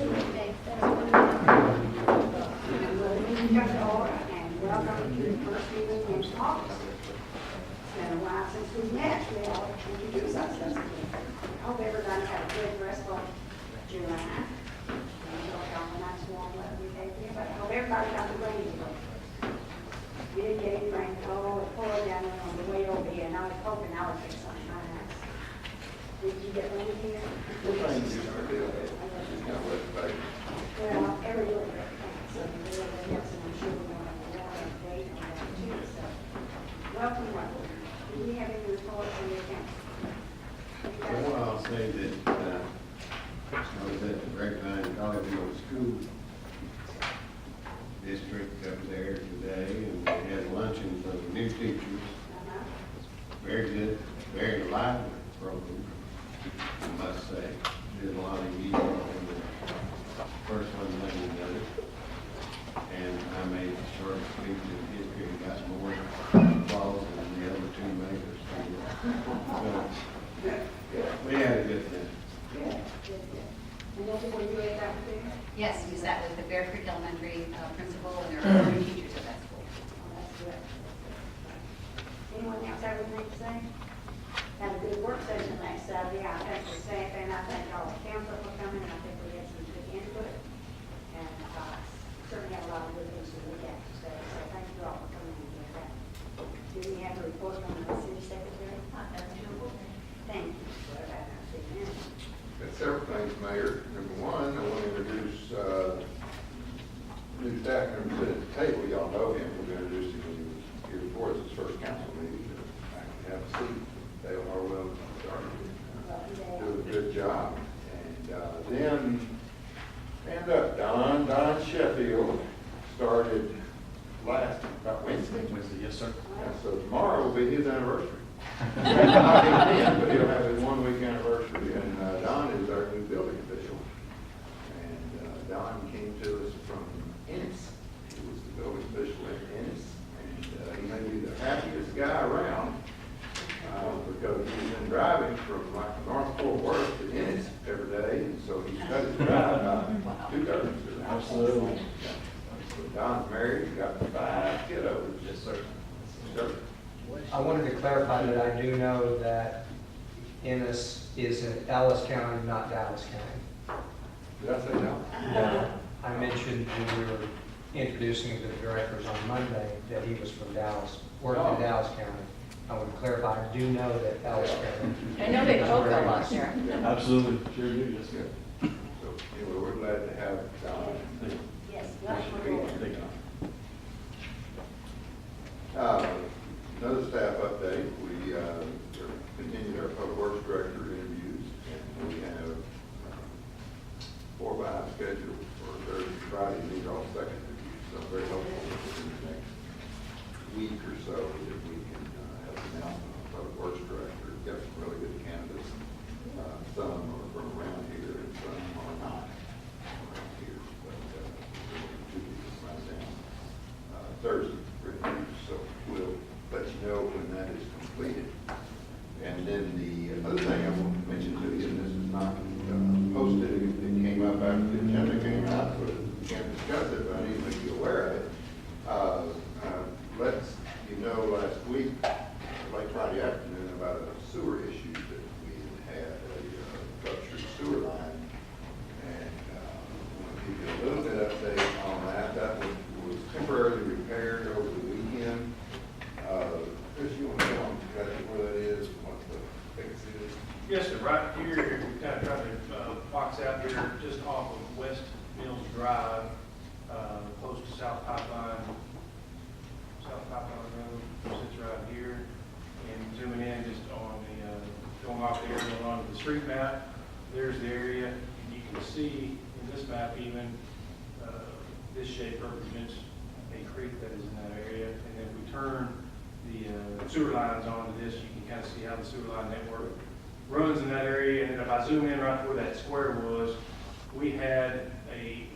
Welcome to the first meeting in August. It's been a while since we met. We all introduce ourselves. I hope everybody had a good restful July. We'll have a nice warm weather day here, but I hope everybody got the rain today. We didn't get any rain. Oh, it poured down there on the way over here, and I was hoping I would get some in my house. Did you get rain here? The rain is our deal. It's kind of wet, baby. Well, every little bit. So I'm sure we're going to have a water date on that too. So, welcome. Do we have any reports from your council? Well, I'll say that I was at the Grapevine College School District up there today, and we had luncheon for the new teachers. Very good, very lively program, I must say. Did a lot of meetings on the first one, second, the other. And I made a short speech in history and got more applause than the other two makers. So, we had a good time. Good. And those were you at that too? Yes, we sat with the Bear Creek Elementary principal and there were new teachers at that school. Oh, that's good. Anyone else have anything to say? Had a good work session last Saturday. I thank the staff and I thank all the council for coming. I think we had some good input. And certainly have a lot of good things to look at today. So thank you all for coming in here. Do we have a report from the city secretary? Thank you. What about our city manager? Got several things, Mayor. Number one, I want to introduce new staff members at the table. Y'all know him. We're going to introduce him when he was here before. It's his first council meeting. I can have a seat. Dale Harwell started doing a good job. And then Don Sheffield started about Wednesday. Yes, sir. And so tomorrow will be his anniversary. Not his 10th, but he'll have his 1 week anniversary. And Don is our new building official. And Don came to us from Ennis. He was the building official in Ennis. And he may be the happiest guy around because he's been driving from like North Fort Worth to Ennis every day. And so he's got his drive about 2/3. Absolutely. So Don's married. He's got 5 kiddos. Yes, sir. Sir. I wanted to clarify that I do know that Ennis is in Euless County, not Dallas County. Did I say no? I mentioned when we were introducing the directors on Monday that he was from Dallas, worked in Dallas County. I want to clarify, I do know that Euless County. I know they both go out there. Absolutely. Sure do. Yes, sir. So anyway, we're glad to have Don. Yes, welcome. Thank you. Another staff update. We continued our public works director interviews, and we have 4 or 5 scheduled for Thursday, Friday. These are all second interviews, so I'm very hopeful in the next week or so that we can have an announcement on public works director. We've got some really good candidates. Some are from around here, and some are not around here, but two people right down Thursday for interviews. So we'll let you know when that is completed. And then the other thing I want to mention to you, and this is not posted, it came up after the agenda came out, so we can't discuss it, but I need to make you aware of it. Let you know last week, late Friday afternoon, about a sewer issue that we had, a ruptured sewer line. And I want to give you a little bit of update on that. That was temporarily repaired over the weekend. Chris, you want to tell them exactly where that is, what the fix is? Yes, sir. Right here, we kind of tried to box out here just off of West Mills Drive, close to South Pipeline Road, sits right here. And zooming in just on the, going off there, going onto the street map, there's the area. And you can see in this map even, this shape represents a creek that is in that area. And then if we turn the sewer lines onto this, you can kind of see how the sewer line network runs in that area. And then if I zoom in right where that square was, we had a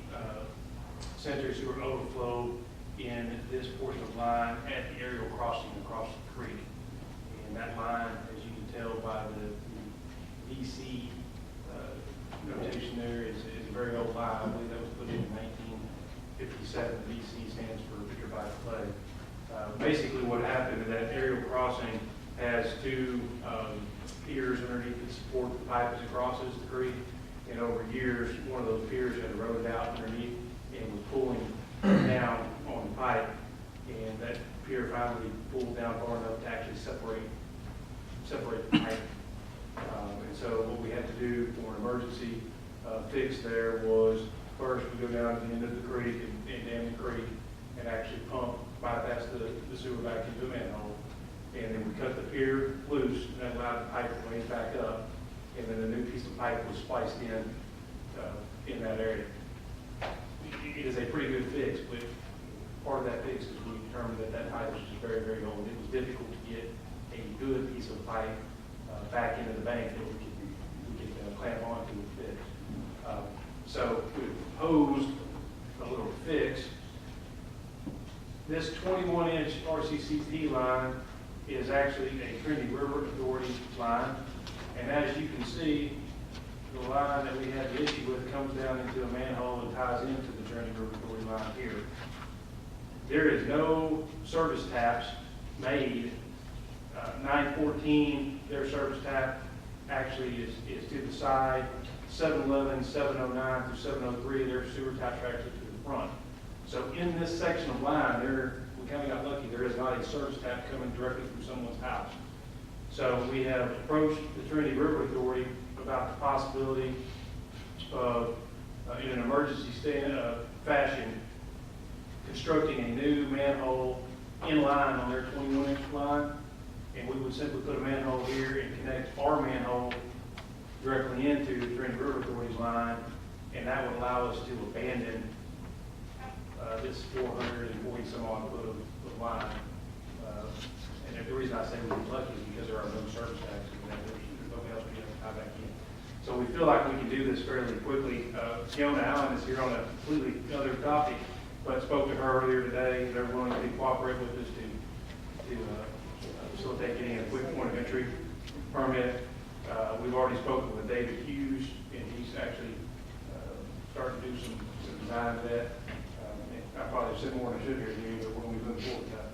sanitary sewer overflow in this portion of line at the aerial crossing across the creek. And that line, as you can tell by the DC notation there, is very old line. I believe that was put in 1957. BC stands for vitrified clay. Basically what happened is that aerial crossing has two piers underneath to support the pipe as it crosses the creek. And over years, one of those piers had eroded out underneath and was pulling down on the pipe. And that pier finally pulled down far enough to actually separate the pipe. And so what we had to do for an emergency fix there was first we go down to the end of the creek and dam the creek and actually bypass the sewer back into the manhole. And then we cut the pier loose and that allowed the pipe to raise back up. And then a new piece of pipe was spliced in that area. It is a pretty good fix, but part of that fix is we determined that that pipe was just very, very old. It was difficult to get a good piece of pipe back into the bank that we could clamp onto and fix. So we proposed a little fix. This 21-inch RCCT line is actually a Trinity River Authority line. And as you can see, the line that we had the issue with comes down into a manhole and ties into the Trinity River Authority line here. There is no service taps made. 914, their service tap actually is to the side. 711, 709 through 703, their sewer taps are actually to the front. So in this section of line, we kind of got lucky. There is not a service tap coming directly from someone's house. So we have approached the Trinity River Authority about the possibility of, in an emergency fashion, constructing a new manhole in line on their 21-inch line. And we would simply put a manhole here and connect our manhole directly into the Trinity River Authority's line. And that would allow us to abandon this 440 some odd foot of line. And the reason I say we were lucky is because there are no service taxes and there's nobody else we have to tie back in. So we feel like we can do this fairly quickly. Fiona Allen is here on a completely other topic, but spoke to her earlier today. They're willing to cooperate with us to facilitate getting a quick point of entry permit. We've already spoken with David Hughes, and he's actually starting to do some design of that. I probably said more than I should here, but we're going to be moving forward with that.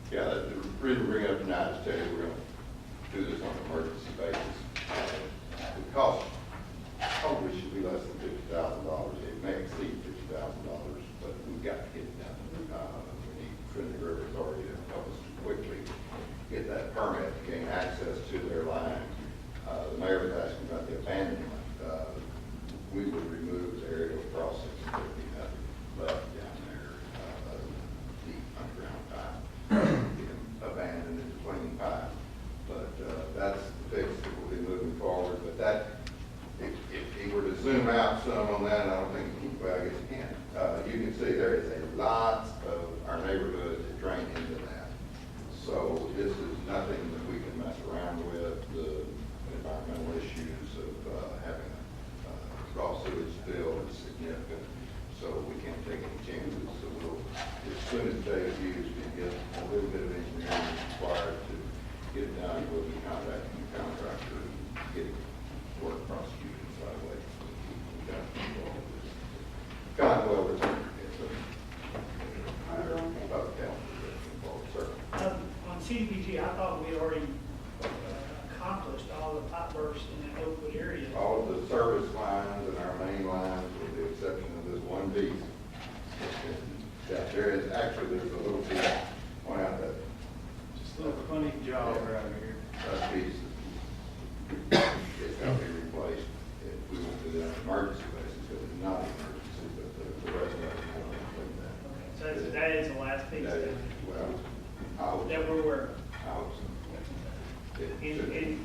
Yeah, the reason we bring it up tonight is tell you we're going to do this on an emergency basis. The cost probably should be less than $50,000. It may exceed $50,000, but we've got to get it done. We need Trinity River Authority to help us quickly get that permit to gain access to their line. The mayor was asking about the abandonment. We would remove the aerial crossings. There'd be nothing left down there other than deep underground pipe. Abandoned in between pipe. But that's the fix that we'll be moving forward. But that, if he were to zoom out some on that, I don't think, well, I guess you can. You can see there is a lot of our neighborhood that drain into that. So this is nothing that we can mess around with. The environmental issues of having a raw sewage spill is significant. So we can't take any chances. So we'll, as soon as David Hughes can get a little bit of engineering required to get it done, we'll be contacting the contractor and get work prosecuted right away. We've got to involve this. Kind of well returned. On CDBG, I thought we already accomplished all the pipe bursts in that Oakwood area. All of the service lines and our main lines, with the exception of this one piece. Yeah, there's a little piece, point out that Just a little funny job around here. that piece is going to be replaced. If we won't do that on an emergency basis, because it's not an emergency, but the rest of it, I don't think that. Okay, so that is the last piece That is, well, I hope that so. we're aware of. I hope so. It And should be.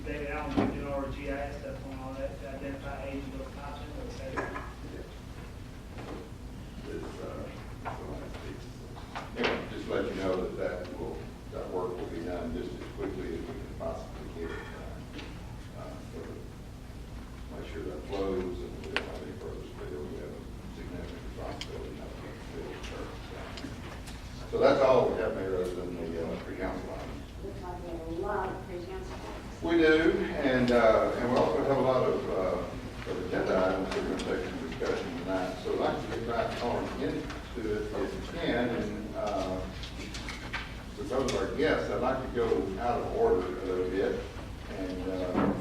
David Allen, we do our GIS stuff on all that to identify age of those pipes and those things. This, the last piece. Anyway, just let you know that work will be done just as quickly as we can possibly get it done. Make sure that flows and we don't have any further spill. We have a significant responsibility not to spill service down there. So that's all we have, Mayor, other than the pre-council items. Looks like we have a lot of pre-council. We do, and we also have a lot of agenda items that we're going to take into to it if you can, and, because of our guests, I'd like to go out of order a little bit, and,